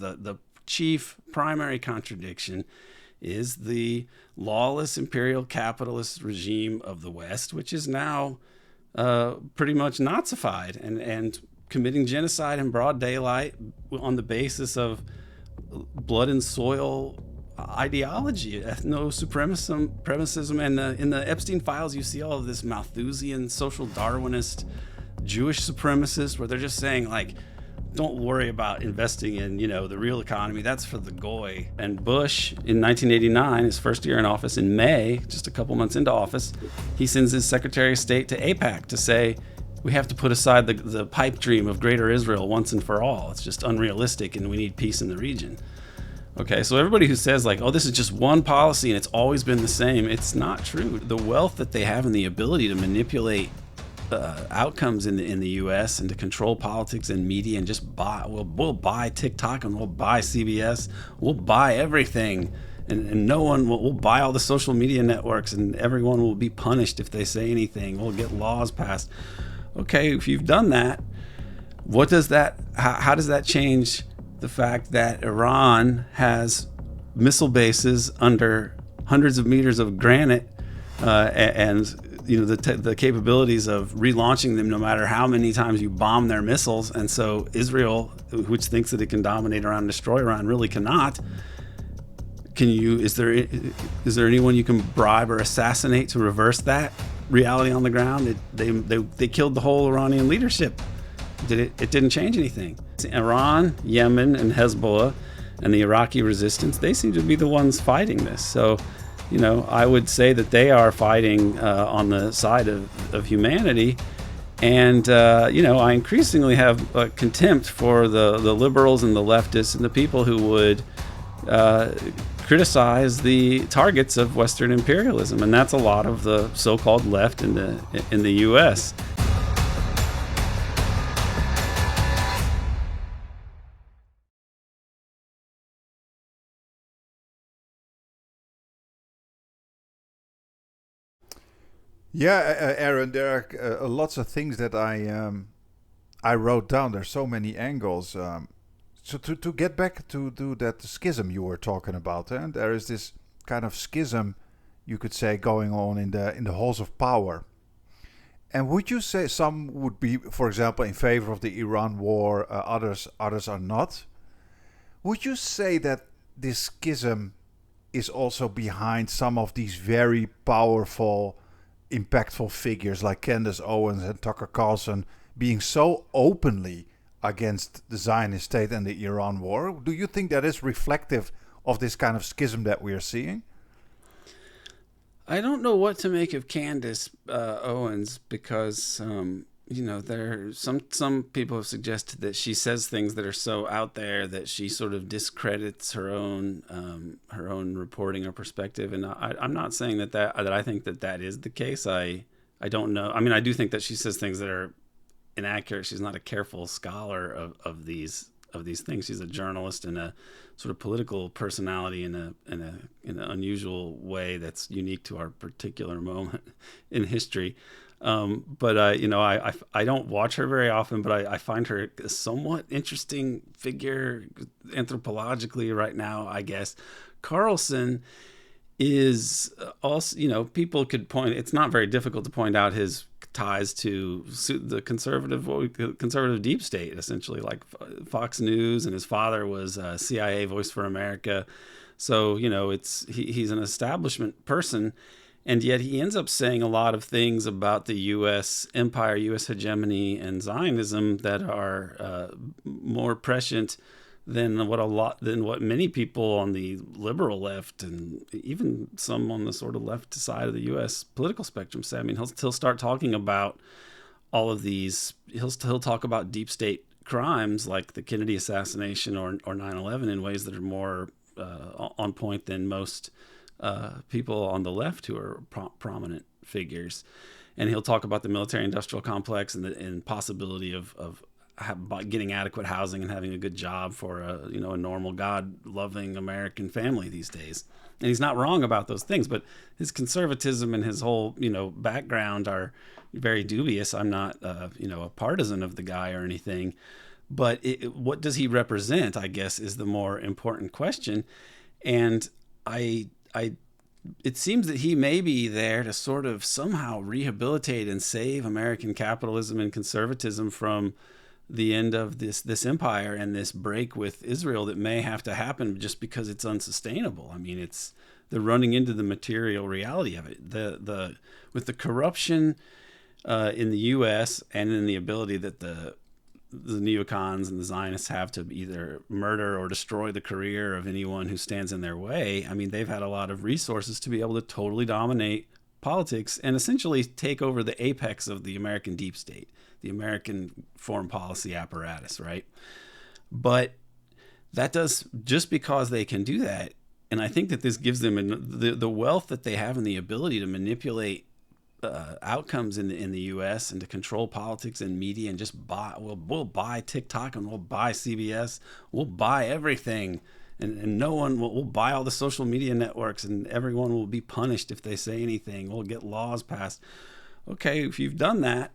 The chief primary contradiction is the lawless imperial capitalist regime of the West, which is now pretty much Nazified and committing genocide in broad daylight on the basis of blood and soil ideology, ethno-supremacism. And in the Epstein files, you see all of this Malthusian social Darwinist Jewish supremacist, where they're just saying, like, don't worry about investing in, the real economy. That's for the goy. And Bush, in 1989, his first year in office, in May, just a couple months into office, he sends his Secretary of State to AIPAC to say, we have to put aside the pipe dream of greater Israel once and for all. It's just unrealistic, and we need peace in the region. Okay, so everybody who says, like, oh, this is just one policy and it's always been the same, it's not true. The wealth that they have and the ability to manipulate outcomes in the U.S. and to control politics and media and just we'll buy TikTok and we'll buy CBS, we'll buy everything, and no one we'll buy all the social media networks, and everyone will be punished if they say anything. We'll get laws passed. Okay, if you've done that, what does that? How does that change the fact that Iran has missile bases under hundreds of meters of granite and the capabilities of relaunching them no matter how many times you bomb their missiles? And so Israel, which thinks that it can dominate Iran and destroy Iran, really cannot. Is there anyone you can bribe or assassinate to reverse that reality on the ground? They killed the whole Iranian leadership. It didn't change anything. Iran, Yemen, and Hezbollah and the Iraqi resistance, they seem to be the ones fighting this. So, I would say that they are fighting on the side of humanity. And, I increasingly have contempt for the liberals and the leftists and the people who would criticize the targets of Western imperialism. And that's a lot of the so-called left in the U.S. Yeah, Aaron, there are lots of things that I wrote down. There's so many angles. So to get back to that schism you were talking about, and there is this kind of schism, you could say, going on in the halls of power. And would you say some would be, for example, in favor of the Iran war, others are not? Would you say that this schism is also behind some of these very powerful, impactful figures like Candace Owens and Tucker Carlson being so openly against the Zionist state and the Iran war? Do you think that is reflective of this kind of schism that we are seeing? I don't know what to make of Candace Owens because there some people have suggested that she says things that are so out there that she sort of discredits her own reporting or perspective. And I'm not saying that I think that is the case. I don't know. I mean, I do think that she says things that are inaccurate. She's not a careful scholar of these things. She's a journalist and a sort of political personality in an unusual way that's unique to our particular moment in history. But I don't watch her very often, but I find her a somewhat interesting figure anthropologically right now, I guess. Carlson is also, people could point, it's not very difficult to point out his ties to the conservative deep state, essentially, like Fox News, and his father was CIA Voice for America. So, he's an establishment person. And yet he ends up saying a lot of things about the U.S. empire, U.S. hegemony, and Zionism that are more prescient than what many people on the liberal left and even some on the sort of left side of the U.S. political spectrum say. I mean, he'll start talking about all of these. He'll talk about deep state crimes like the Kennedy assassination or 9/11 in ways that are more on point than most people on the left who are prominent figures. And he'll talk about the military-industrial complex and the possibility of getting adequate housing and having a good job for a normal, God-loving American family these days. And he's not wrong about those things, but his conservatism and his whole background are very dubious. I'm not a partisan of the guy or anything, But what does he represent, I guess, is the more important question. And it seems that he may be there to sort of somehow rehabilitate and save American capitalism and conservatism from the end of this empire and this break with Israel that may have to happen just because it's unsustainable. I mean, they're running into the material reality of it. With the corruption in the U.S. and in the ability that the neocons and the Zionists have to either murder or destroy the career of anyone who stands in their way. I mean, they've had a lot of resources to be able to totally dominate politics and essentially take over the apex of the American deep state, the American foreign policy apparatus, right? But that does, just because they can do that, and I think that this gives them the wealth that they have and the ability to manipulate outcomes in the U.S. and to control politics and media and just we'll buy TikTok and we'll buy CBS, we'll buy everything, and no one we'll buy all the social media networks, and everyone will be punished if they say anything. We'll get laws passed. Okay, if you've done that,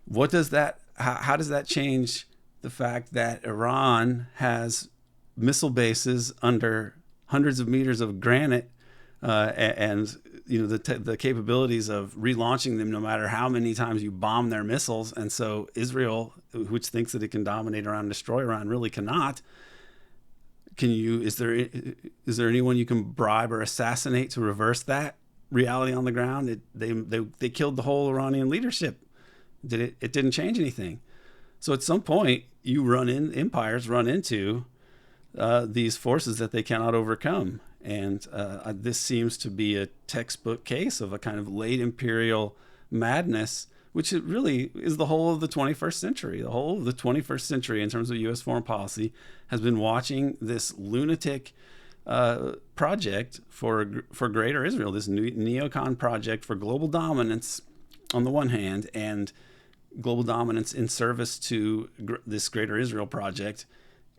what does that? How does that change the fact that Iran has missile bases under hundreds of meters of granite and the capabilities of relaunching them no matter how many times you bomb their missiles, and so Israel, which thinks that it can dominate Iran and destroy Iran, really cannot. Is there anyone you can bribe or assassinate to reverse that reality on the ground? They killed the whole Iranian leadership. It didn't change anything. So at some point, empires run into these forces that they cannot overcome. And this seems to be a textbook case of a kind of late imperial madness, which it really is the whole of the 21st century. The whole of the 21st century in terms of U.S. foreign policy has been watching this lunatic project for Greater Israel, this neocon project for global dominance on the one hand, and global dominance in service to this Greater Israel project.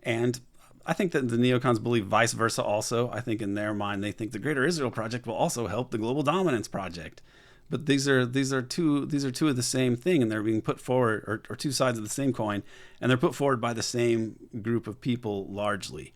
And I think that the neocons believe vice versa also. I think in their mind, they think the Greater Israel Project will also help the global dominance project. But these are two of the same thing, and they're being put forward, or two sides of the same coin, and they're put forward by the same group of people largely.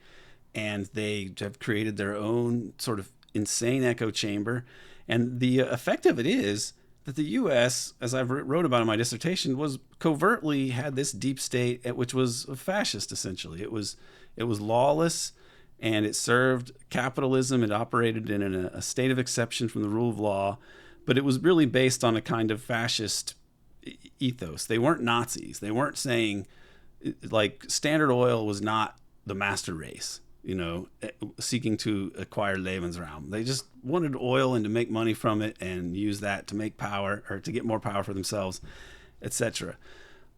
And they have created their own sort of insane echo chamber. And the effect of it is that the U.S., as I wrote about in my dissertation, was covertly had this deep state, which was fascist, essentially. It was lawless, and it served capitalism. It operated in a state of exception from the rule of law, but it was really based on a kind of fascist ethos. They weren't Nazis. They weren't saying, like, Standard Oil was not the master race, seeking to acquire Lebensraum. They just wanted oil and to make money from it and use that to make power, or to get more power for themselves, etc.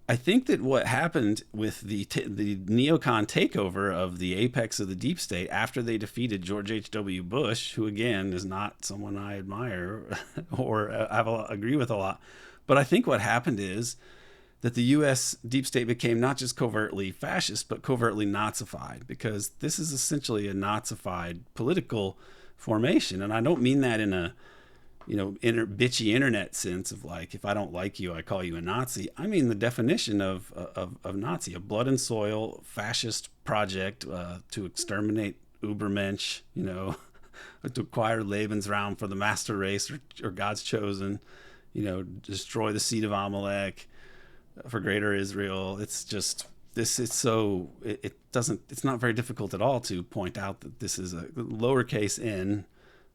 I think that what happened with the neocon takeover of the apex of the deep state after they defeated George H.W. Bush, who again is not someone I admire or agree with a lot, but I think what happened is that the U.S. deep state became not just covertly fascist, but covertly Nazified, because this is essentially a Nazified political formation. And I don't mean that in a bitchy internet sense of like, if I don't like you, I call you a Nazi. I mean the definition of Nazi, a blood and soil fascist project to exterminate Übermensch, to acquire Lebensraum for the master race or God's chosen, destroy the seed of Amalek for Greater Israel. It's just this. It's so it's not very difficult at all to point out that this is a lowercase n.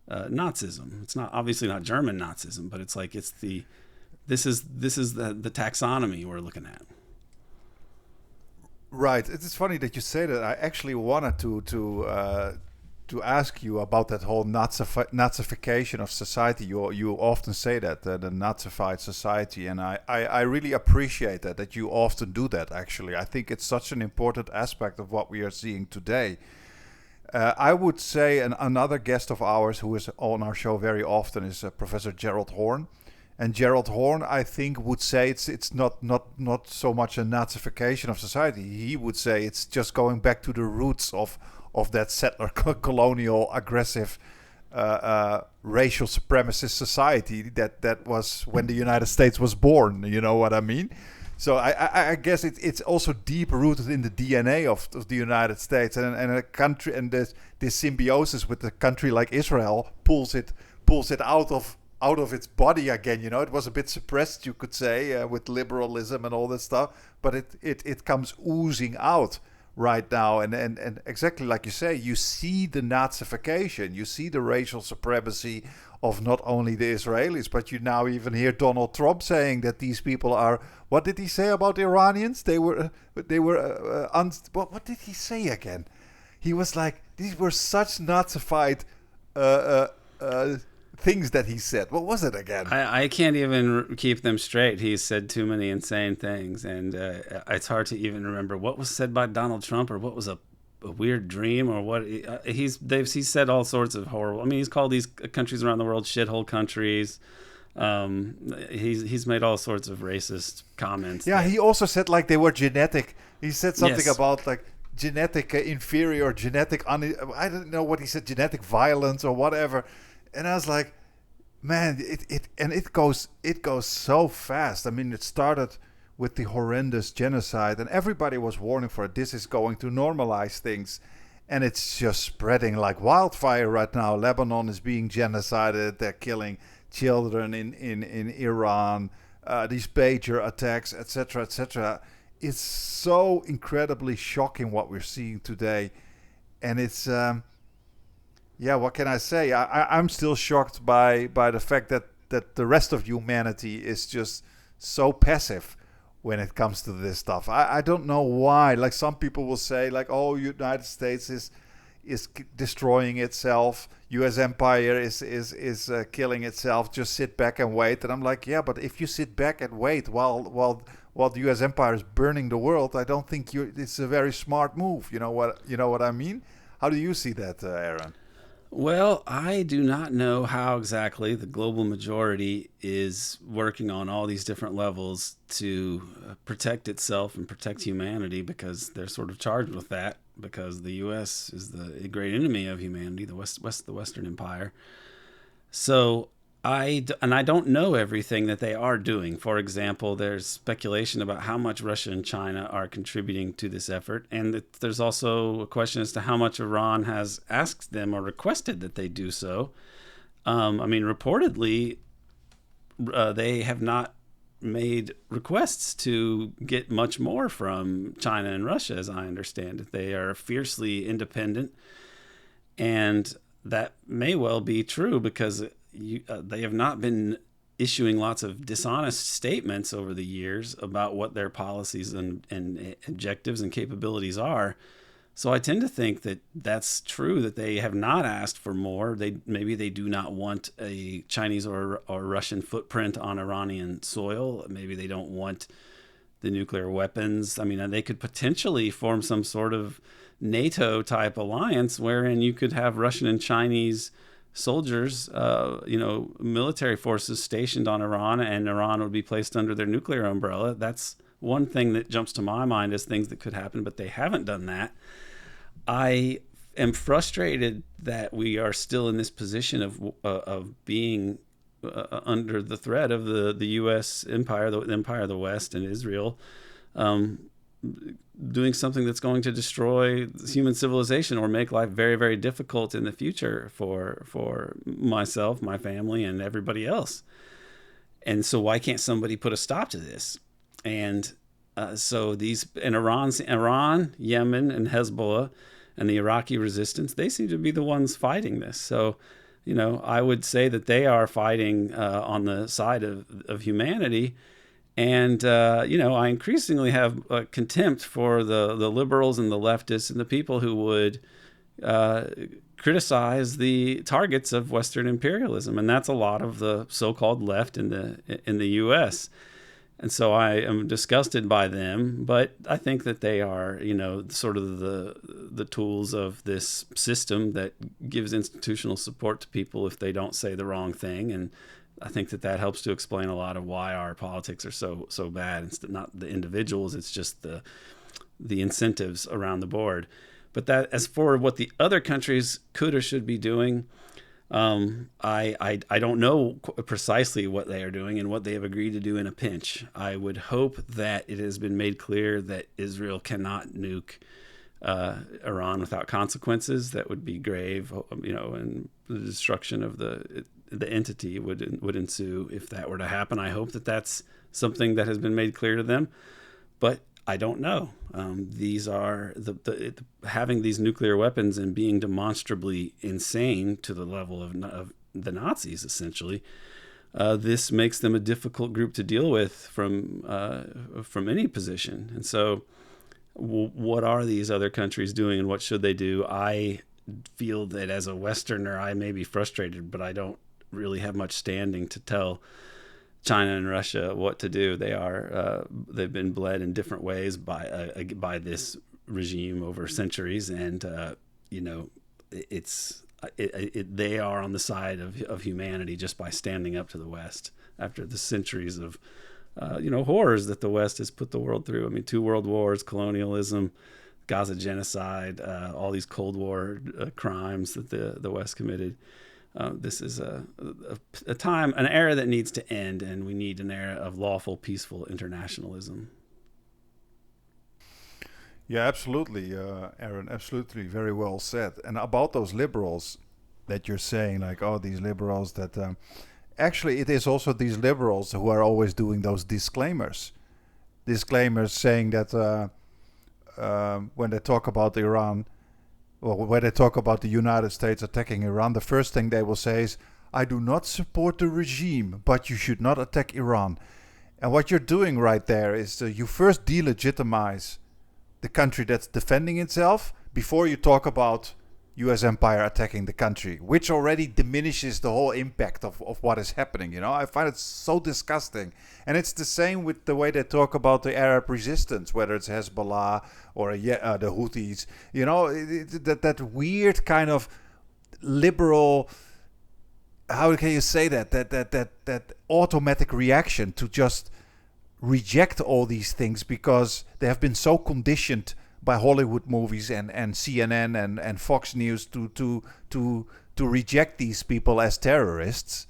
Nazism. It's obviously not German Nazism, but it's like this is the taxonomy we're looking at. Right. It's funny that you say that. I actually wanted to ask you about that whole Nazification of society. You often say that the Nazified society, and I really appreciate that you often do that. Actually, I think it's such an important aspect of what we are seeing today. I would say another guest of ours who is on our show very often is Professor Gerald Horn. And Gerald Horn, I think, would say it's not so much a Nazification of society. He would say it's just going back to the roots of that settler colonial aggressive racial supremacist society that was when the United States was born. You know what I mean? So I guess it's also deep rooted in the DNA of the United States, and a country, and this symbiosis with a country like Israel pulls it out of its body again. It was a bit suppressed, you could say, with liberalism and all that stuff, but it comes oozing out right now, and exactly like you say, you see the Nazification, you see the racial supremacy of not only the Israelis, but you now even hear Donald Trump saying that these people are. What did he say about Iranians? What did he say again? He was like, these were such Nazified things that he said. What was it again? I can't even keep them straight. He said too many insane things, and it's hard to even remember what was said by Donald Trump, or what was a weird dream, or what he's said all sorts of horrible. I mean, he's called these countries around the world shithole countries. He's made all sorts of racist comments. Yeah, he also said like they were genetic. He said something about like genetic inferior, genetic I don't know what he said, genetic violence or whatever. And I was like, man, it goes so fast. I mean, it started with the horrendous genocide, and everybody was warning for it. This is going to normalize things, and it's just spreading like wildfire right now. Lebanon is being genocided. They're killing children in Iran. These pager attacks, etc., etc. It's so incredibly shocking what we're seeing today, and it's what can I say? I'm still shocked by the fact that the rest of humanity is just so passive when it comes to this stuff. I don't know why. Like, some people will say, like, oh, United States is destroying itself. U.S. empire is killing itself. Just sit back and wait. And I'm like, yeah, but if you sit back and wait while the U.S. empire is burning the world, I don't think it's a very smart move. You know what I mean? How do you see that, Aaron? Well, I do not know how exactly the global majority is working on all these different levels to protect itself and protect humanity, because they're sort of charged with that, because the U.S. is the great enemy of humanity, the Western Empire. So I don't know everything that they are doing. For example, there's speculation about how much Russia and China are contributing to this effort. And there's also a question as to how much Iran has asked them or requested that they do so. I mean, reportedly, they have not made requests to get much more from China and Russia, as I understand it. They are fiercely independent. And that may well be true, because they have not been issuing lots of dishonest statements over the years about what their policies and objectives and capabilities are. So I tend to think that that's true, that they have not asked for more. Maybe they do not want a Chinese or Russian footprint on Iranian soil. Maybe they don't want the nuclear weapons. I mean, they could potentially form some sort of NATO type alliance wherein you could have Russian and Chinese soldiers, military forces stationed on Iran, and Iran would be placed under their nuclear umbrella. That's one thing that jumps to my mind as things that could happen, but they haven't done that. I am frustrated that we are still in this position of being under the threat of the U.S. empire, the empire of the West, and Israel, doing something that's going to destroy human civilization or make life very, very difficult in the future for myself, my family, and everybody else. And so why can't somebody put a stop to this? And Iran, Yemen, and Hezbollah, and the Iraqi resistance, they seem to be the ones fighting this. So, I would say that they are fighting on the side of humanity. And, I increasingly have contempt for the liberals and the leftists and the people who would criticize the targets of Western imperialism. And that's a lot of the so-called left in the U.S. And so I am disgusted by them. But I think that they are, sort of the tools of this system that gives institutional support to people if they don't say the wrong thing. And I think that helps to explain a lot of why our politics are so bad. It's not the individuals; it's just the incentives around the board. But that, as for what the other countries could or should be doing, I don't know precisely what they are doing and what they have agreed to do in a pinch. I would hope that it has been made clear that Israel cannot nuke Iran without consequences. That would be grave, and the destruction of the entity would ensue if that were to happen. I hope that that's something that has been made clear to them, but I don't know. These are having these nuclear weapons and being demonstrably insane to the level of the Nazis, essentially. This makes them a difficult group to deal with from any position. And so, what are these other countries doing, and what should they do? I feel that as a Westerner, I may be frustrated, but I don't really have much standing to tell China and Russia what to do. They've been bled in different ways by this regime over centuries, and they are on the side of humanity just by standing up to the West after the centuries of horrors that the West has put the world through. I mean, 2 world wars, colonialism, Gaza genocide, all these Cold War crimes that the West committed. This is a time, an era that needs to end, and we need an era of lawful, peaceful internationalism. Yeah, absolutely, Aaron. Absolutely, very well said. And about those liberals that you're saying, like, oh, these liberals that actually, it is also these liberals who are always doing those disclaimers saying that when they talk about Iran, well, when they talk about the United States attacking Iran, the first thing they will say is, I do not support the regime, but you should not attack Iran. And what you're doing right there is you first delegitimize the country that's defending itself before you talk about US empire attacking the country, which already diminishes the whole impact of what is happening. I find it so disgusting. And it's the same with the way they talk about the Arab resistance, whether it's Hezbollah or the Houthis. That weird kind of liberal, how can you say that automatic reaction to just reject all these things because they have been so conditioned by Hollywood movies and CNN and Fox News to reject these people as terrorists,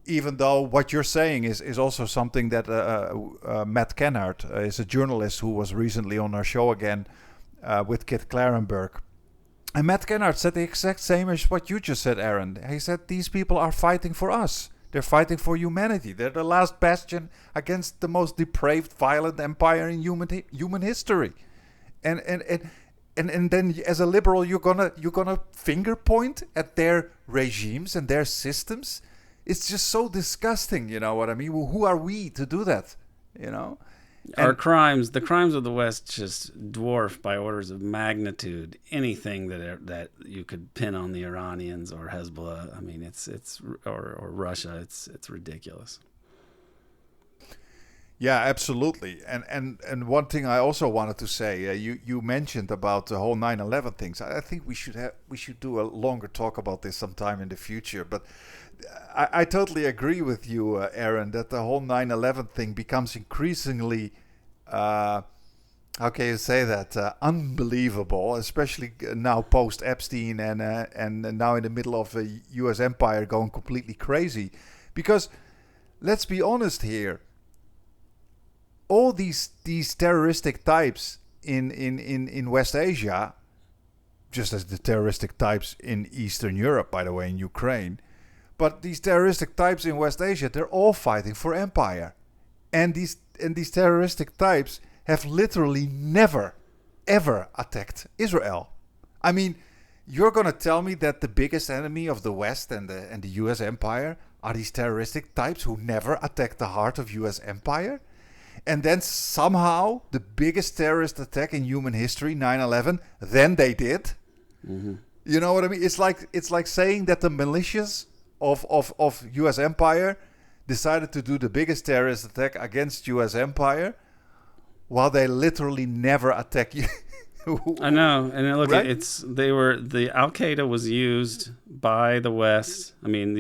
even though what you're saying is also something that Matt Kennard is a journalist who was recently on our show again with Kit Clarenberg. And Matt Kennard said the exact same as what you just said, Aaron. He said these people are fighting for us. They're fighting for humanity. They're the last bastion against the most depraved, violent empire in human history. And then as a liberal you're gonna finger point at their regimes and their systems. It's just so disgusting, you know what I mean? Well, who are we to do that? Our crimes, the crimes of the West, just dwarf by orders of magnitude anything that you could pin on the Iranians or Hezbollah. I mean, or Russia. It's ridiculous. Yeah, absolutely. And one thing I also wanted to say, you mentioned about the whole 9/11 things. I think we should do a longer talk about this sometime in the future. But I totally agree with you, Aaron, that the whole 9/11 thing becomes increasingly, how can you say that, unbelievable, especially now post Epstein and now in the middle of a U.S. empire going completely crazy. Because let's be honest here. All these terroristic types in West Asia, just as the terroristic types in Eastern Europe, by the way, in Ukraine, but these terroristic types in West Asia, they're all fighting for empire. And these terroristic types have literally never, ever attacked Israel. I mean, you're going to tell me that the biggest enemy of the West and the US empire are these terroristic types who never attacked the heart of US empire? And then somehow the biggest terrorist attack in human history, 9/11, then they did. Mm-hmm. You know what I mean? It's like saying that the militias of U.S. empire decided to do the biggest terrorist attack against U.S. empire, while they literally never attack you. I know, and look, right? the Al Qaeda was used by the West. I mean,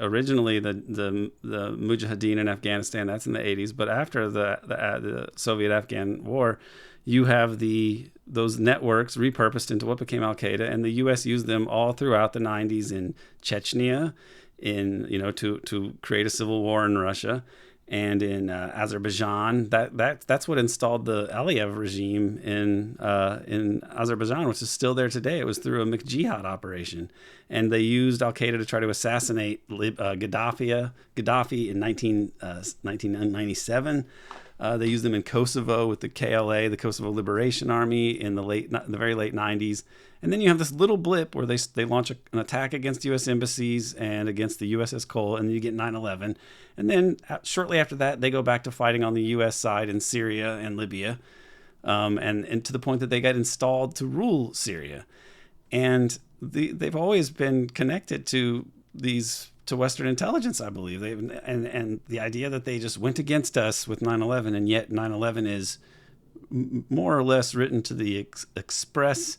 originally the Mujahideen in Afghanistan, that's in the 80s, but after the Soviet-Afghan war, you have the those networks repurposed into what became Al Qaeda, and the U.S. used them all throughout the 90s in Chechnya, to create a civil war in Russia, and in Azerbaijan. That's what installed the Aliyev regime in Azerbaijan, which is still there today. It was through a McJihad operation, and they used Al Qaeda to try to assassinate Gaddafi in 1997. They used them in Kosovo with the KLA, the Kosovo Liberation Army, in the very late 90s. And then you have this little blip where they launch an attack against U.S. embassies and against the USS Cole, and then you get 9/11. And then shortly after that, they go back to fighting on the U.S. side in Syria and Libya, and to the point that they got installed to rule Syria. And they've always been connected to Western intelligence, I believe. And the idea that they just went against us with 9/11, and yet 9/11 is more or less written to the express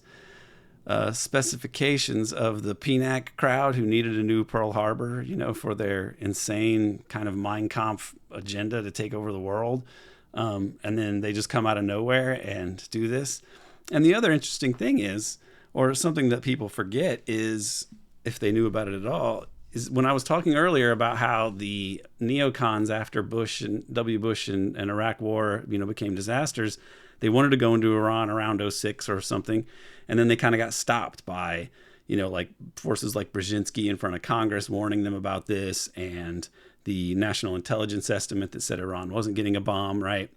specifications of the PNAC crowd who needed a new Pearl Harbor, for their insane kind of Mein Kampf agenda to take over the world. And then they just come out of nowhere and do this. And the other interesting thing is, or something that people forget is, if they knew about it at all, is when I was talking earlier about how the neocons after W. Bush and Iraq War, became disasters. They wanted to go into Iran around 2006 or something, and then they kind of got stopped by, like forces like Brzezinski in front of Congress warning them about this, and the national intelligence estimate that said Iran wasn't getting a bomb, right?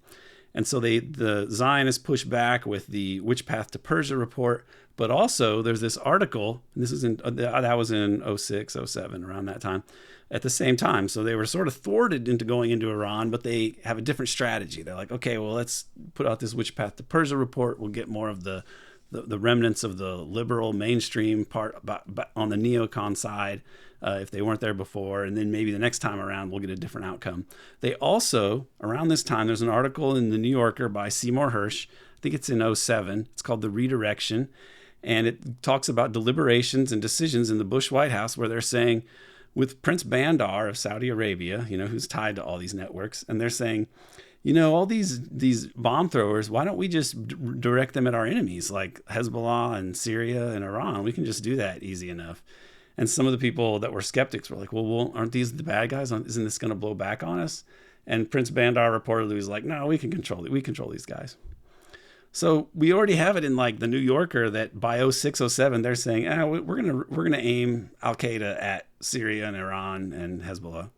And so the Zionists pushed back with the Which Path to Persia report, but also there's this article, and this is that was in 2006, 2007, around that time, at the same time. So they were sort of thwarted into going into Iran, but they have a different strategy. They're like, okay, well, let's put out this Which Path to Persia report. We'll get more of the remnants of the liberal mainstream part on the neocon side, if they weren't there before, and then maybe the next time around we'll get a different outcome. They also, around this time, there's an article in the New Yorker by Seymour Hersh. I think it's in 2007. It's called The Redirection, and it talks about deliberations and decisions in the Bush White House, where they're saying, with Prince Bandar of Saudi Arabia, who's tied to all these networks, and they're saying, all these bomb throwers, why don't we just direct them at our enemies like Hezbollah and Syria and Iran? We can just do that easy enough. And some of the people that were skeptics were like, well, aren't these the bad guys? Isn't this going to blow back on us? And Prince Bandar reportedly was like, no, we control these guys. So we already have it in like the New Yorker that by 2006, 2007, they're saying, we're gonna aim Al Qaeda at Syria and Iran and Hezbollah.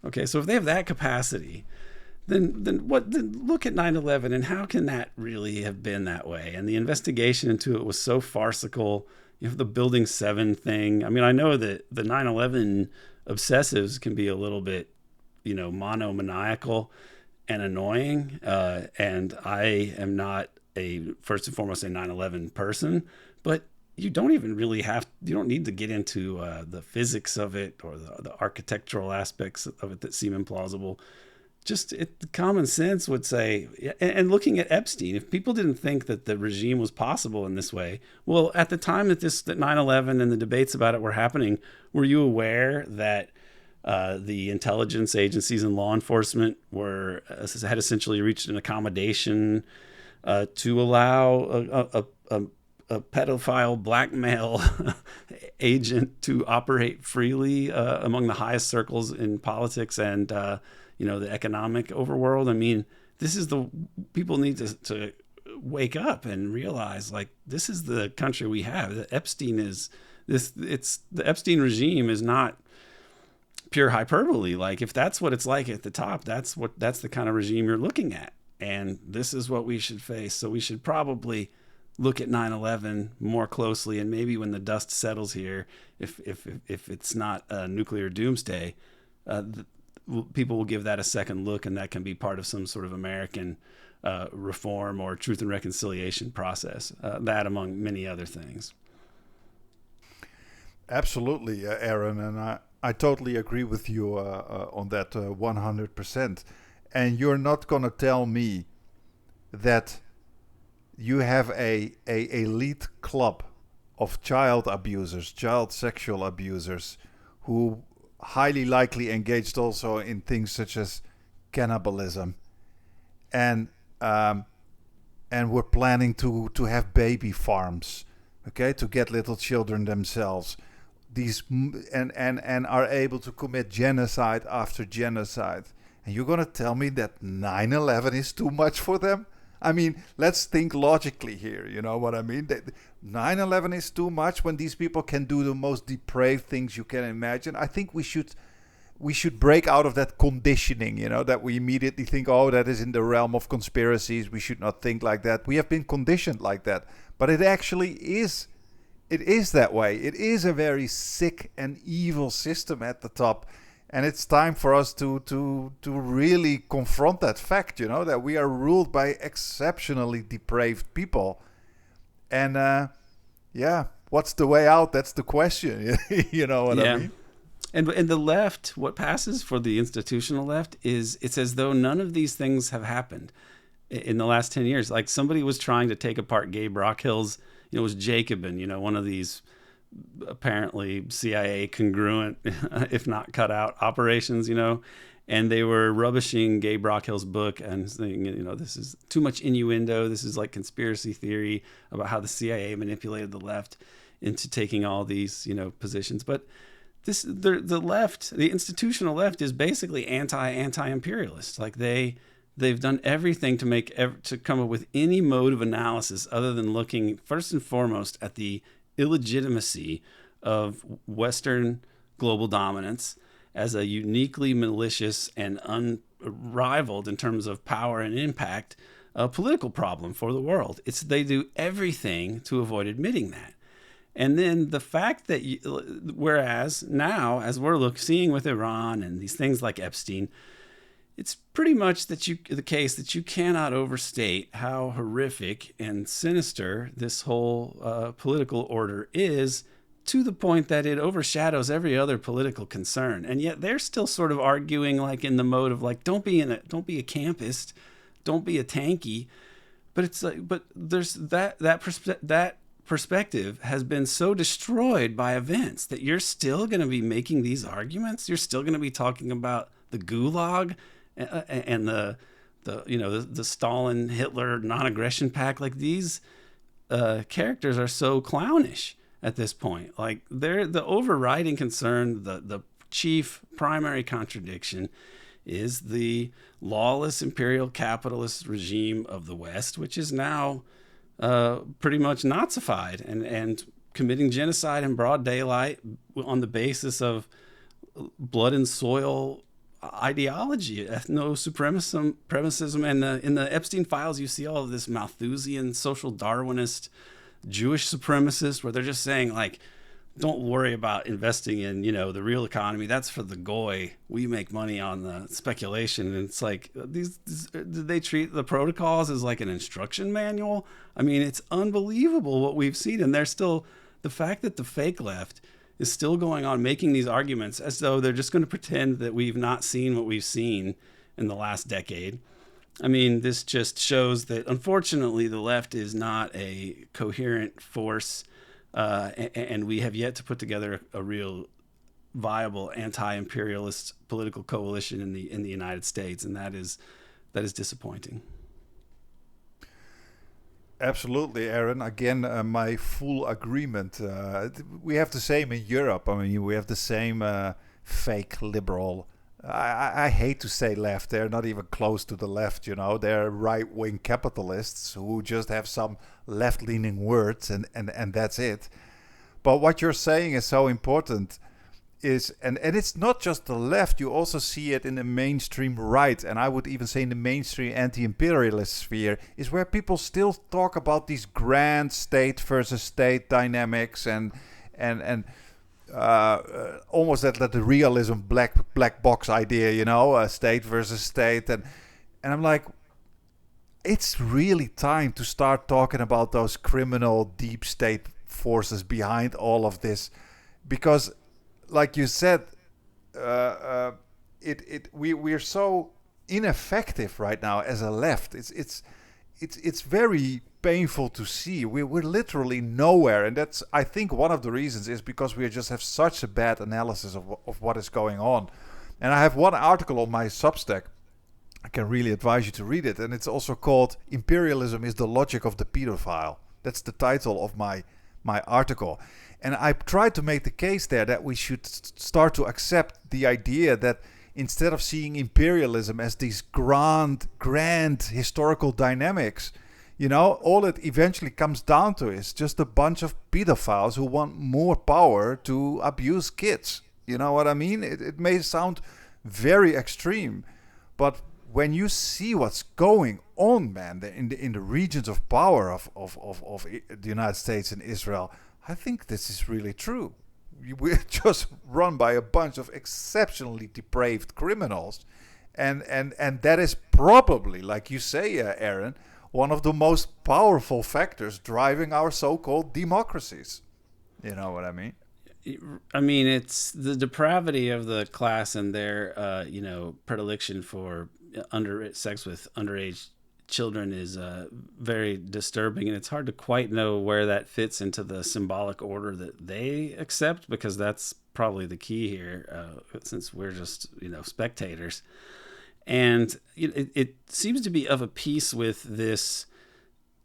Okay, so if they have that capacity, then look at 9/11, and how can that really have been that way? And the investigation into it was so farcical. You have the Building 7 thing. I mean, I know that the 9/11 obsessives can be a little bit, monomaniacal and annoying. And I am not first and foremost a 9/11 person, but you don't need to get into the physics of it or the architectural aspects of it that seem implausible. Just common sense would say, and looking at Epstein, if people didn't think that the regime was possible in this way, well, at the time that 9/11 and the debates about it were happening, were you aware that the intelligence agencies and law enforcement had essentially reached an accommodation to allow a pedophile blackmail agent to operate freely among the highest circles in politics and the economic overworld? I mean, people need to wake up and realize, like, this is the country we have. The Epstein regime is not pure hyperbole. Like, if that's what it's like at the top, that's the kind of regime you're looking at. And this is what we should face. So we should probably look at 9/11 more closely, and maybe when the dust settles here, if it's not a nuclear doomsday, people will give that a second look, and that can be part of some sort of American reform or truth and reconciliation process, that among many other things. Absolutely, Aaron, and I totally agree with you on that 100%. And you're not going to tell me that you have a elite club of child abusers, child sexual abusers, who highly likely engaged also in things such as cannibalism, and and were planning to have baby farms, okay, to get little children themselves. And are able to commit genocide after genocide. And you're gonna tell me that 9/11 is too much for them? I mean, let's think logically here. You know what I mean? 9/11 is too much when these people can do the most depraved things you can imagine. I think we should break out of that conditioning, you know, that we immediately think, oh, that is in the realm of conspiracies. We should not think like that. We have been conditioned like that. But it actually is. It is that way. It is a very sick and evil system at the top. And it's time for us to really confront that fact, you know, that we are ruled by exceptionally depraved people. And what's the way out? That's the question. You know what I mean? And the left, what passes for the institutional left is it's as though none of these things have happened in the last 10 years. Like somebody was trying to take apart Gabe Rockhill's, you know, it was Jacobin, you know, one of these apparently CIA congruent, if not cut out operations, you know, and they were rubbishing Gabe Rockhill's book and saying, you know, this is too much innuendo. This is like conspiracy theory about how the CIA manipulated the left into taking all these, you know, positions. But the left, the institutional left, is basically anti-imperialist. Like they've done everything to come up with any mode of analysis other than looking first and foremost at the illegitimacy of Western global dominance as a uniquely malicious and unrivaled in terms of power and impact political problem for the world. They do everything to avoid admitting that. And then the fact that, whereas now, as we're seeing with Iran and these things like Epstein, it's pretty much the case that you cannot overstate how horrific and sinister this whole political order is, to the point that it overshadows every other political concern. And yet they're still sort of arguing like in the mode of like, don't be a campist, don't be a tanky. But it's like, but there's that perspective has been so destroyed by events that you're still going to be making these arguments. You're still going to be talking about the Gulag and the Stalin Hitler non-aggression pact. Like these characters are so clownish at this point. Like they're the overriding concern, the chief primary contradiction is the lawless imperial capitalist regime of the West, which is now pretty much Nazified and committing genocide in broad daylight on the basis of blood and soil ideology, ethno-supremacism. And in the Epstein files, you see all of this Malthusian social Darwinist Jewish supremacist where they're just saying like, don't worry about investing in, you know, the real economy. That's for the goy. We make money on the speculation. And it's like, did they treat the protocols as like an instruction manual? I mean, it's unbelievable what we've seen. And the fact that the fake left is still going on making these arguments as though they're just going to pretend that we've not seen what we've seen in the last decade. I mean, this just shows that, unfortunately, the left is not a coherent force, and we have yet to put together a real viable anti-imperialist political coalition in the United States, and that is disappointing. Absolutely, Aaron. Again, my full agreement. We have the same in Europe. I mean, we have the same fake liberal. I hate to say left. They're not even close to the left, you know. They're right-wing capitalists who just have some left-leaning words and that's it. But what you're saying is so important. And it's not just the left. You also see it in the mainstream right, and I would even say in the mainstream anti-imperialist sphere, is where people still talk about these grand state versus state dynamics and almost that the realism black box idea, you know, state versus state, and I'm like, it's really time to start talking about those criminal deep state forces behind all of this, because, like you said, we're so ineffective right now as a left. It's very painful to see. We're literally nowhere, and that's, I think, one of the reasons is because we just have such a bad analysis of what is going on. And I have one article on my Substack I can really advise you to read it. And it's also called Imperialism is the Logic of the Pedophile. That's the title of my article. And I tried to make the case there that we should start to accept the idea that instead of seeing imperialism as these grand historical dynamics, all it eventually comes down to is just a bunch of pedophiles who want more power to abuse kids. You know what I mean? It may sound very extreme, but when you see what's going on, man, in the regions of power of the United States and Israel, I think this is really true. We're just run by a bunch of exceptionally depraved criminals, and that is probably, like you say, Aaron, one of the most powerful factors driving our so-called democracies. You know what I mean? I mean, it's the depravity of the class and their, predilection for sex with underage children is very disturbing, and it's hard to quite know where that fits into the symbolic order that they accept, because that's probably the key here, since we're just spectators. And it seems to be of a piece with this,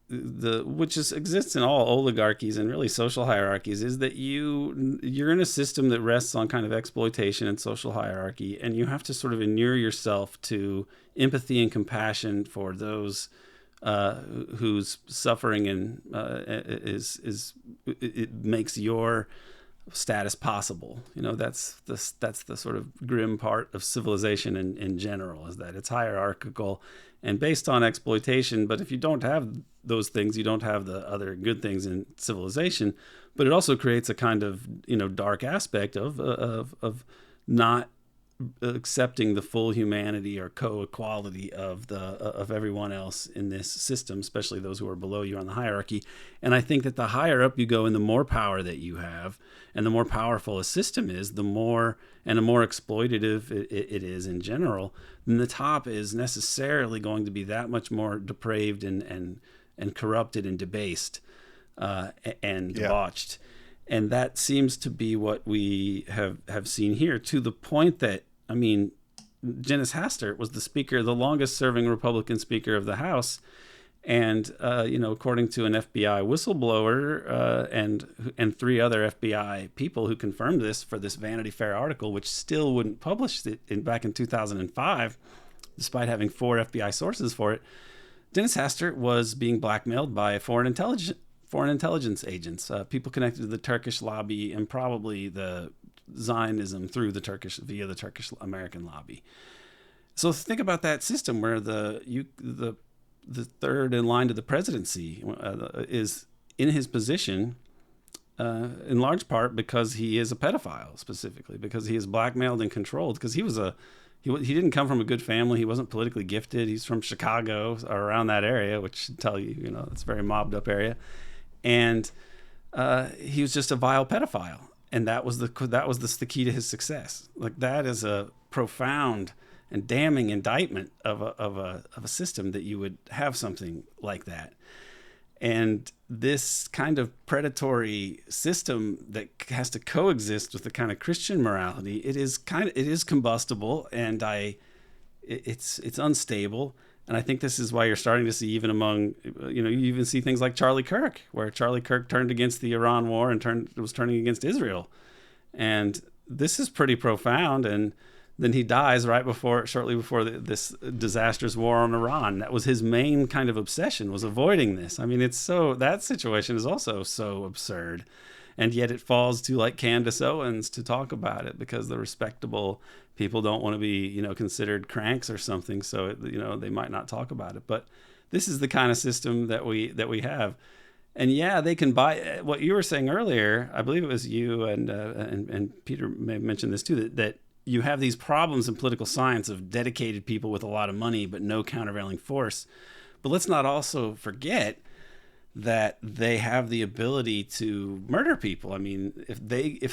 which exists in all oligarchies and really social hierarchies, is that you're in a system that rests on kind of exploitation and social hierarchy, and you have to sort of inure yourself to empathy and compassion for those whose suffering and it makes your status possible. That's the sort of grim part of civilization in general, is that it's hierarchical and based on exploitation. But if you don't have those things, you don't have the other good things in civilization. But it also creates a kind of dark aspect of not accepting the full humanity or co-equality of everyone else in this system, especially those who are below you on the hierarchy. And I think that the higher up you go and the more power that you have and the more powerful a system is, the more exploitative it is in general, then the top is necessarily going to be that much more depraved and corrupted and debased and debauched. And that seems to be what we have seen here, to the point that, I mean, Dennis Hastert was the longest serving Republican Speaker of the House. And, according to an FBI whistleblower and 3 other FBI people who confirmed this for this Vanity Fair article, which still wouldn't publish it back in 2005, despite having 4 FBI sources for it, Dennis Hastert was being blackmailed by foreign intelligence agents, people connected to the Turkish lobby and probably the Zionism via the Turkish American lobby. So think about that system where the third in line to the presidency is in his position in large part because he is a pedophile, specifically because he is blackmailed and controlled, because he didn't come from a good family. He wasn't politically gifted. He's from Chicago or around that area, which should tell you, it's a very mobbed up area. And he was just a vile pedophile, and that was the key to his success. Like, that is a profound and damning indictment of a system, that you would have something like that. And this kind of predatory system that has to coexist with the kind of Christian morality, it is combustible, and it's unstable. And I think this is why you're starting to see, even among, you even see things like Charlie Kirk, where Charlie Kirk turned against the Iran war and was turning against Israel. And this is pretty profound. And then he dies shortly before this disastrous war on Iran. That was his main kind of obsession, was avoiding this. I mean, that situation is also so absurd. And yet it falls to like Candace Owens to talk about it, because the respectable people don't want to be, considered cranks or something. So, they might not talk about it. But this is the kind of system that we have. And yeah, they can buy what you were saying earlier. I believe it was you and Peter may have mentioned this too, that you have these problems in political science of dedicated people with a lot of money, but no countervailing force. But let's not also forget that they have the ability to murder people. I mean, if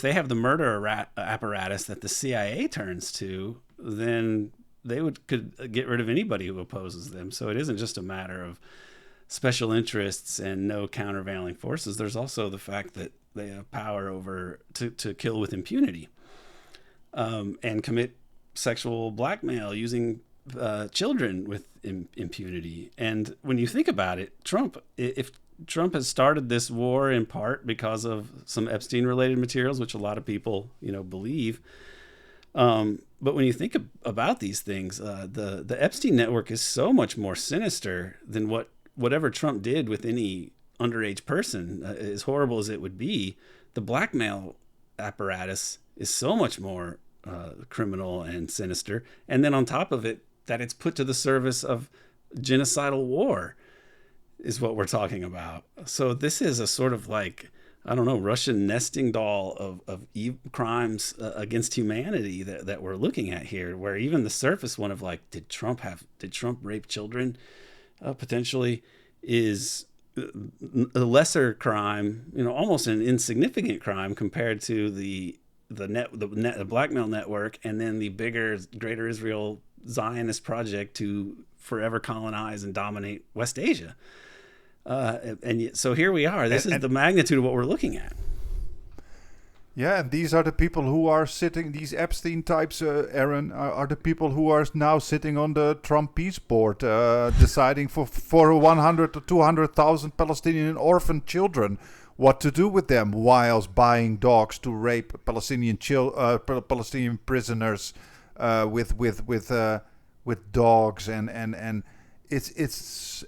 they have the murder apparatus that the CIA turns to, then they could get rid of anybody who opposes them. So it isn't just a matter of special interests and no countervailing forces. There's also the fact that they have power over to kill with impunity, and commit sexual blackmail using children with impunity. And when you think about it, if Trump has started this war in part because of some Epstein-related materials, which a lot of people, believe. But when you think about these things, the Epstein network is so much more sinister than whatever Trump did with any underage person, as horrible as it would be. The blackmail apparatus is so much more criminal and sinister. And then on top of it, that it's put to the service of genocidal war is what we're talking about. So this is a sort of like, I don't know, Russian nesting doll of crimes against humanity that we're looking at here, where even the surface one of like, did Trump rape children potentially is a lesser crime, almost an insignificant crime compared to the blackmail network, and then the bigger, greater Israel Zionist project to forever colonize and dominate West Asia. So here we are. This is the magnitude of what we're looking at. Yeah, and these are the people who are sitting, these Epstein types, Aaron, are the people who are now sitting on the Trump peace board, deciding for 100 to 200,000 Palestinian orphan children what to do with them, whilst buying dogs to rape Palestinian prisoners with dogs and it's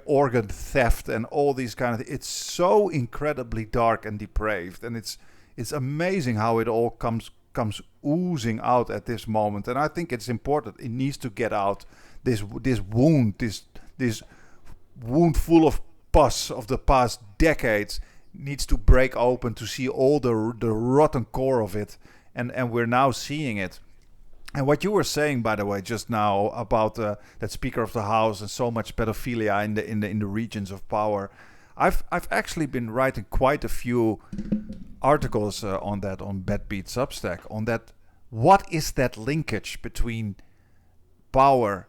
organ theft and all these kind of. It's so incredibly dark and depraved, and it's amazing how it all comes oozing out at this moment. And I think it's important. It needs to get out. This wound full of pus of the past decades needs to break open to see all the rotten core of it. And we're now seeing it. And what you were saying, by the way, just now about that Speaker of the House and so much pedophilia in the regions of power, I've actually been writing quite a few articles on that on BettBeat Substack on that. What is that linkage between power,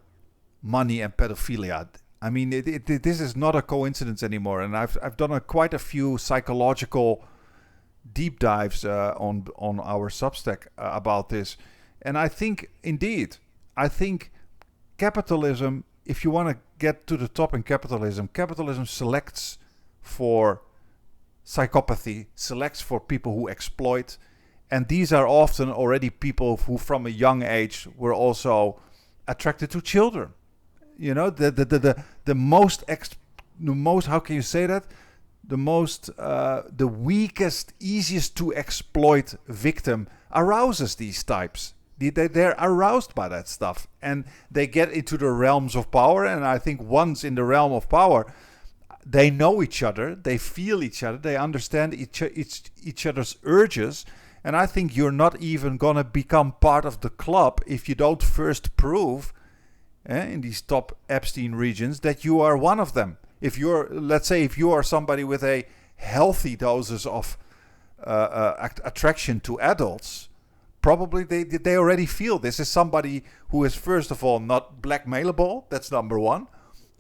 money, and pedophilia? I mean, this is not a coincidence anymore, and I've done quite a few psychological deep dives on our Substack about this. And I think, indeed, capitalism, if you want to get to the top in capitalism selects for psychopathy, selects for people who exploit. And these are often already people who from a young age were also attracted to children. The most, how can you say that? The weakest, easiest to exploit victim arouses these types. They're aroused by that stuff, and they get into the realms of power. And I think once in the realm of power, they know each other, they feel each other, they understand each other's urges. And I think you're not even gonna become part of the club if you don't first prove, in these top Epstein regions, that you are one of them. If you are somebody with a healthy doses of attraction to adults, probably they already feel this is somebody who is, first of all, not blackmailable. That's number one.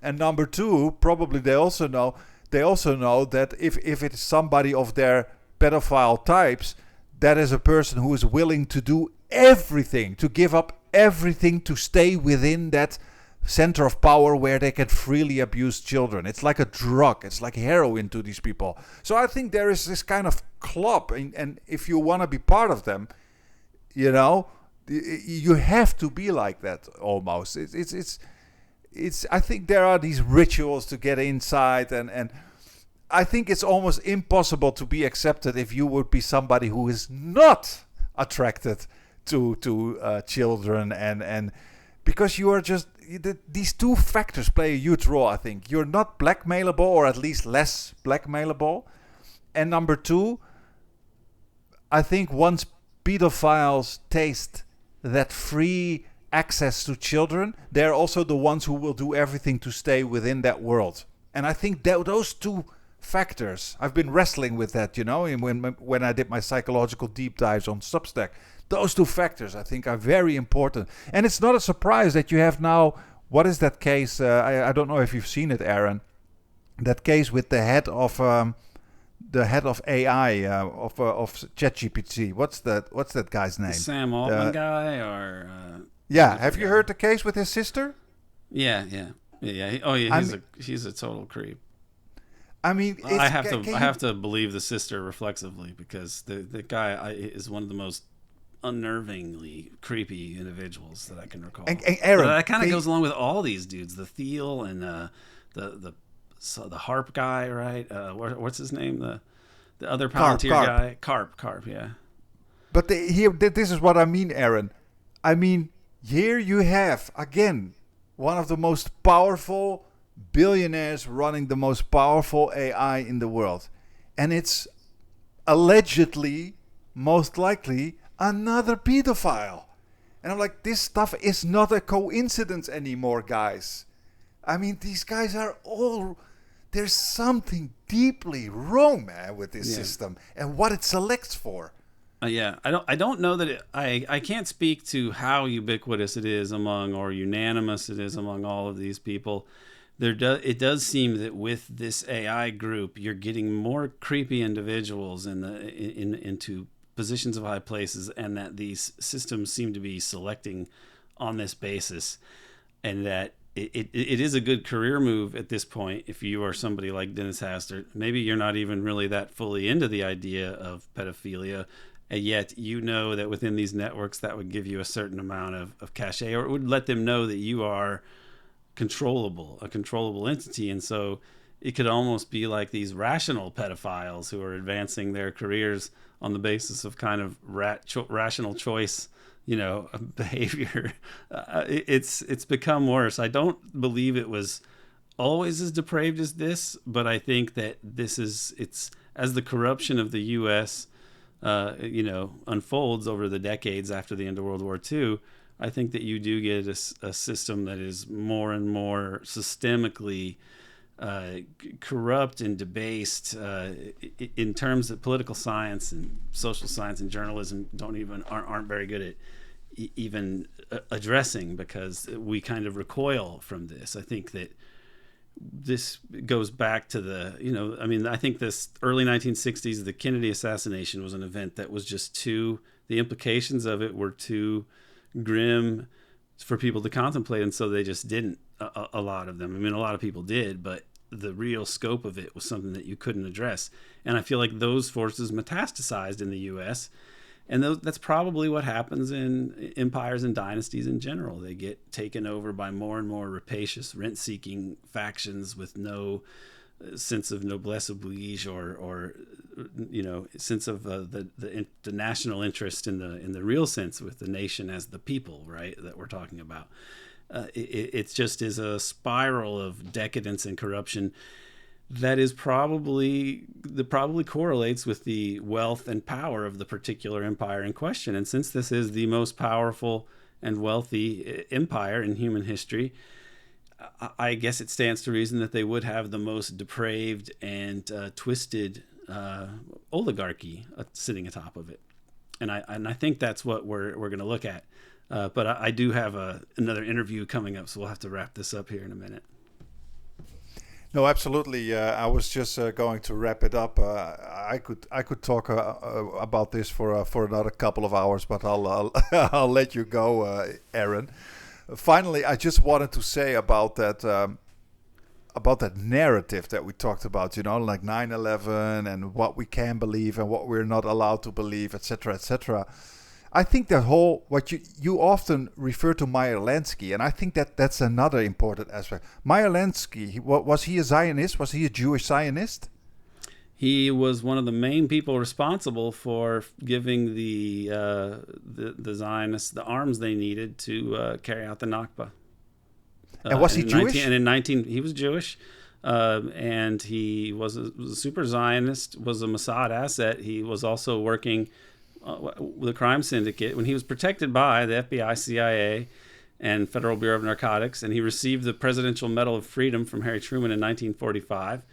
And number two, probably they also know that if it is somebody of their pedophile types, that is a person who is willing to do everything, to give up everything to stay within that center of power where they can freely abuse children. It's like a drug. It's like heroin to these people. So I think there is this kind of club, and if you want to be part of them, you have to be like that almost. It's. I think there are these rituals to get inside, and I think it's almost impossible to be accepted if you would be somebody who is not attracted to children, and because you are just, these two factors play a huge role. I think you're not blackmailable, or at least less blackmailable, and number two, I think once pedophiles taste that free access to children, they're also the ones who will do everything to stay within that world. And I think that those two factors, I've been wrestling with that, when I did my psychological deep dives on Substack. Those two factors, I think, are very important. And it's not a surprise that you have now, what is that case? I don't know if you've seen it, Aaron. That case with the head of AI of ChatGPT. What's that guy's name? Sam Altman guy, or Yeah, have you heard the case with his sister? Yeah. Oh yeah, he's a total creep. I mean, I have to believe the sister reflexively, because the guy is one of the most unnervingly creepy individuals that I can recall. And Aaron, but that kind of goes along with all these dudes, the Thiel and the harp guy, right? What's his name? The other Palantir guy, Carp, yeah. But this is what I mean, Aaron. I mean, here you have again one of the most powerful billionaires running the most powerful AI in the world, and it's allegedly, most likely, another pedophile. And I'm like, this stuff is not a coincidence anymore, guys. I mean, these guys are all... There's something deeply wrong, man, with this system and what it selects for. Yeah, I don't know that I can't speak to how ubiquitous it is among, or unanimous it is among all of these people. It does seem that with this AI group, you're getting more creepy individuals into positions of high places, and that these systems seem to be selecting on this basis, and that it is a good career move at this point if you are somebody like Dennis Hastert. Maybe you're not even really that fully into the idea of pedophilia, and yet you know that within these networks that would give you a certain amount of cachet, or it would let them know that you are a controllable entity. And so it could almost be like these rational pedophiles who are advancing their careers on the basis of kind of rational choice, behavior. It's become worse. I don't believe it was always as depraved as this, but I think that it's as the corruption of the U.S. Unfolds over the decades after the end of World War II. I think that you do get a system that is more and more systemically corrupt and debased in terms of political science and social science and journalism aren't very good at even addressing, because we kind of recoil from this. I think that this goes back to I think this early 1960s, the Kennedy assassination was an event that was just the implications of it were too grim for people to contemplate, and so they just didn't. A lot of them. I mean, a lot of people did, but the real scope of it was something that you couldn't address. And I feel like those forces metastasized in the U.S., and that's probably what happens in empires and dynasties in general. They get taken over by more and more rapacious, rent-seeking factions with no sense of noblesse oblige or sense of the national interest in the real sense, with the nation as the people, right, that we're talking about. It just is a spiral of decadence and corruption that probably correlates with the wealth and power of the particular empire in question. And since this is the most powerful and wealthy empire in human history, I guess it stands to reason that they would have the most depraved and twisted oligarchy sitting atop of it. And I think that's what we're going to look at. But I do have another interview coming up, so we'll have to wrap this up here in a minute. No, absolutely. I was just going to wrap it up. I could talk about this for another couple of hours, but I'll I'll let you go, Aaron. Finally, I just wanted to say about that narrative that we talked about. Like 9/11 and what we can believe and what we're not allowed to believe, etc., etc. I think that what you often refer to Myer Lansky, and I think that's another important aspect. Myer Lansky, was he a Zionist? Was he a Jewish Zionist? He was one of the main people responsible for giving the Zionists the arms they needed to carry out the Nakba. And was he Jewish? He was Jewish, and he was a super Zionist, was a Mossad asset. He was also working with a crime syndicate when he was protected by the FBI, CIA, and Federal Bureau of Narcotics, and he received the Presidential Medal of Freedom from Harry Truman in 1945,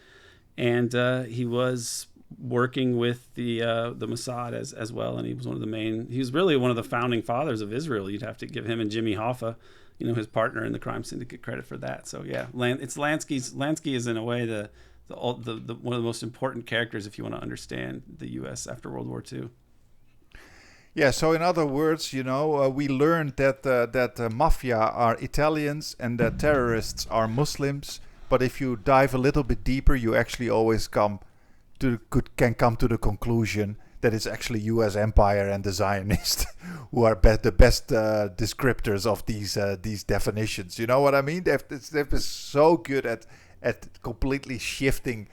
and he was working with the Mossad as well, and he was really one of the founding fathers of Israel. You'd have to give him and Jimmy Hoffa, his partner in the crime syndicate, credit for that. So yeah, it's Lansky is in a way the one of the most important characters if you want to understand the U.S. after World War II. Yeah, so in other words, we learned that mafia are Italians and that terrorists are Muslims. But if you dive a little bit deeper, you actually always can come to the conclusion that it's actually U.S. empire and the Zionists who are the best descriptors of these definitions. You know what I mean? They've been so good at completely shifting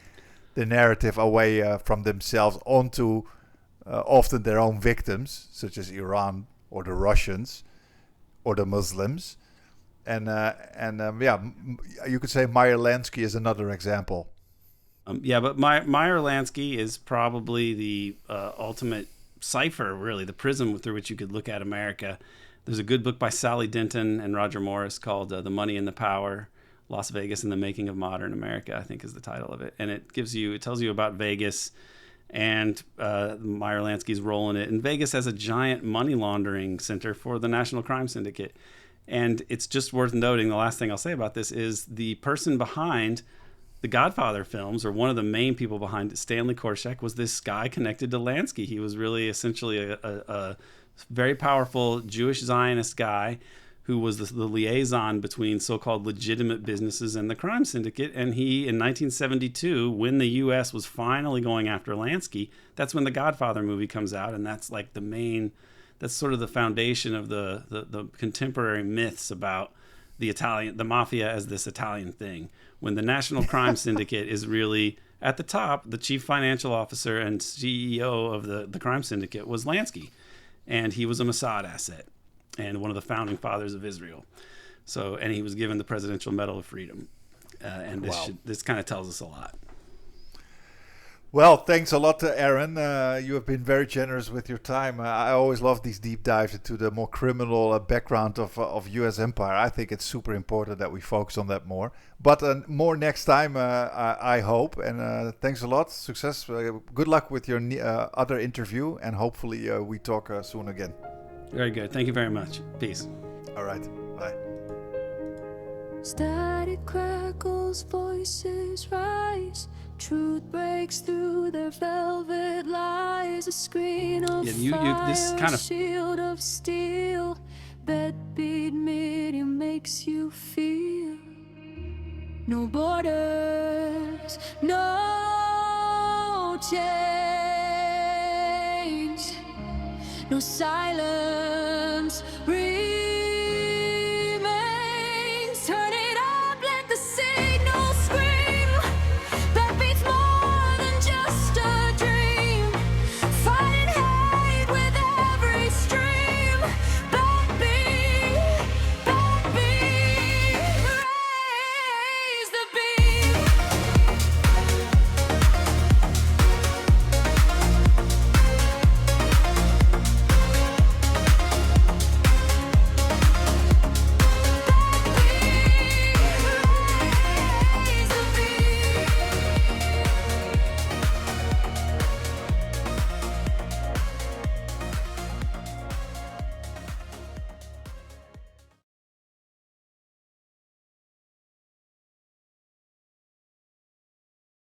the narrative away from themselves onto often their own victims, such as Iran or the Russians or the Muslims. And you could say Myer Lansky is another example. But Myer Lansky is probably the ultimate cipher, really, the prism through which you could look at America. There's a good book by Sally Denton and Roger Morris called The Money and the Power, Las Vegas and the Making of Modern America, I think is the title of it. And it tells you about Vegas and Myer Lansky's role in it. And Vegas has a giant money laundering center for the National Crime Syndicate. And it's just worth noting, the last thing I'll say about this is the person behind the Godfather films, or one of the main people behind it, Stanley Korshak, was this guy connected to Lansky. He was really essentially a very powerful Jewish Zionist guy who was the liaison between so-called legitimate businesses and the crime syndicate. And he, in 1972, when the U.S. was finally going after Lansky, that's when the Godfather movie comes out, and that's like that's sort of the foundation of the contemporary myths about the mafia as this Italian thing, when the National Crime Syndicate is really at the top. The chief financial officer and CEO of the crime syndicate was Lansky, and he was a Mossad asset and one of the founding fathers of Israel. So, and he was given the Presidential Medal of Freedom, and this kind of tells us a lot. Well, thanks a lot, Aaron. You have been very generous with your time. I always love these deep dives into the more criminal background of U.S. empire. I think it's super important that we focus on that more. But more next time, I hope. And thanks a lot. Success. Good luck with your other interview. And hopefully we talk soon again. Very good. Thank you very much. Peace. All right. Bye. Static crackles, voices rise. Truth breaks through their velvet lies. A screen of fire, this kind of shield of steel. BettBeat medium makes you feel no borders, no change, no silence.